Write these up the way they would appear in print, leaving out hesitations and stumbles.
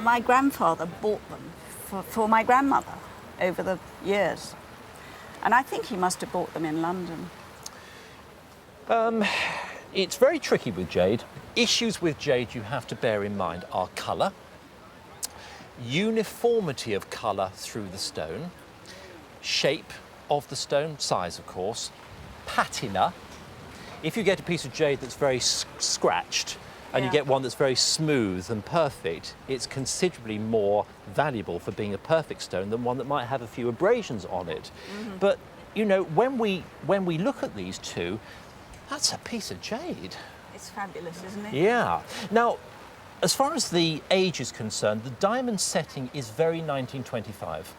my grandfather bought them for my grandmother over the years. And I think he must have bought them in London. It's very tricky with jade. Issues with jade you have to bear in mind are colour, uniformity of colour through the stone, shape of the stone, size of course, patina. If you get a piece of jade that's very scratched and you get one that's very smooth and perfect, it's considerably more valuable for being a perfect stone than one that might have a few abrasions on it. But you know, when we look at these two, that's a piece of jade. It's fabulous, isn't it? Yeah. Now, as far as the age is concerned, the diamond setting is very 1925.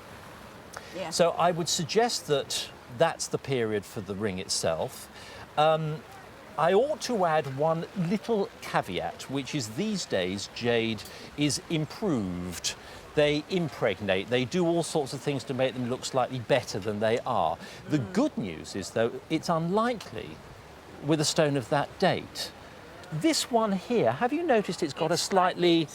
Yeah. So I would suggest that that's the period for the ring itself. I ought to add one little caveat, which is these days jade is improved. They impregnate, they do all sorts of things to make them look slightly better than they are. The good news is, though, it's unlikely with a stone of that date. This one here, have you noticed it's got a slightly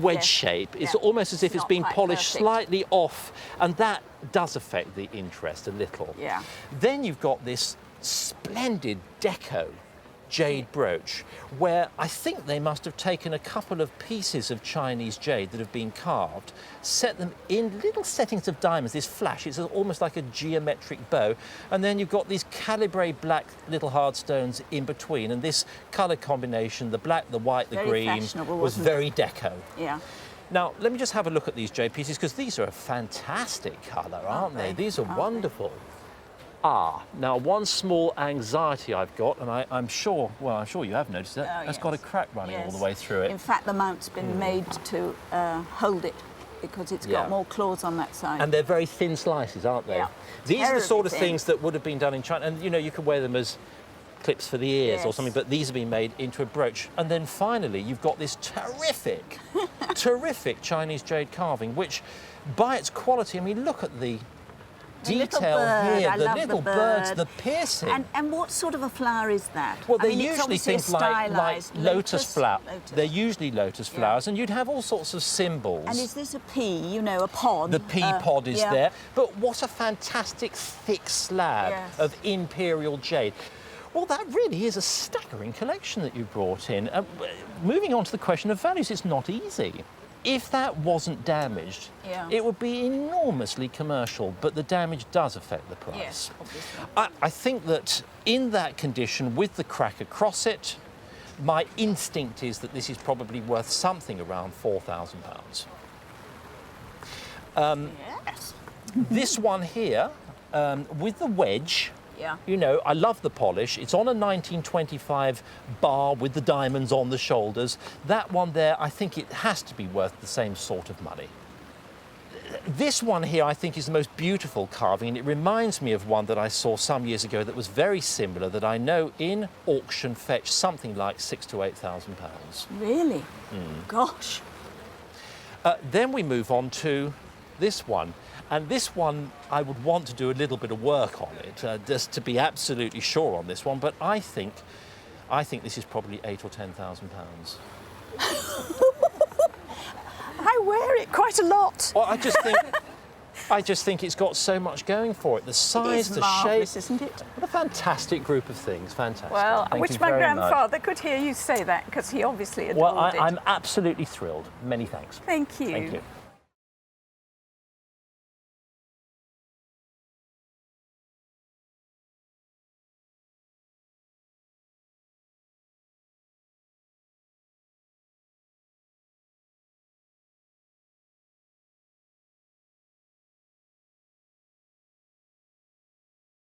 wedge shape? It's almost as if it's been polished slightly off, and that does affect the interest a little. Yeah. Then you've got this splendid deco jade brooch, where I think they must have taken a couple of pieces of Chinese jade that have been carved, set them in little settings of diamonds, this flash, it's almost like a geometric bow, and then you've got these calibre black little hard stones in between, and this colour combination, the black, the white, the green, was very deco. Yeah. Now, let me just have a look at these jade pieces, because these are a fantastic colour, aren't they? These are wonderful. Now one small anxiety I've got, and I'm sure you have noticed it, it's got a crack running all the way through it. In fact, the mount's been made to hold it because it's got more claws on that side. And they're very thin slices, aren't they? Yeah. These are the sort of things that would have been done in China, and you know, you could wear them as clips for the ears or something, but these have been made into a brooch. And then finally, you've got this terrific, terrific Chinese jade carving, which by its quality, I mean, look at the detail here, the little birds, the piercing. And what sort of a flower is that? Well, they're usually things like lotus flowers. They're usually lotus flowers, and you'd have all sorts of symbols. And is this a pea, you know, a pod? The pea pod is there. But what a fantastic thick slab of Imperial jade. Well, that really is a staggering collection that you brought in. Moving on to the question of values, it's not easy. If that wasn't damaged, it would be enormously commercial, but the damage does affect the price. Yes, obviously. I think that in that condition, with the crack across it, my instinct is that this is probably worth something around £4,000. Yes. This one here, with the wedge, you know, I love the polish. It's on a 1925 bar with the diamonds on the shoulders. That one there, I think it has to be worth the same sort of money. This one here, I think, is the most beautiful carving, and it reminds me of one that I saw some years ago that was very similar, that I know in auction fetched something like £6,000 to £8,000. Really? Gosh. Then we move on to this one. And this one, I would want to do a little bit of work on it, just to be absolutely sure on this one. But I think this is probably £8,000 or £10,000. I wear it quite a lot. Well, I just think it's got so much going for it. The size, the shape, isn't it? What a fantastic group of things. Fantastic. Well, I Thank wish you my very grandfather much. could hear you say that, because he obviously adored it. Well, I'm absolutely thrilled. Many thanks. Thank you. Thank you.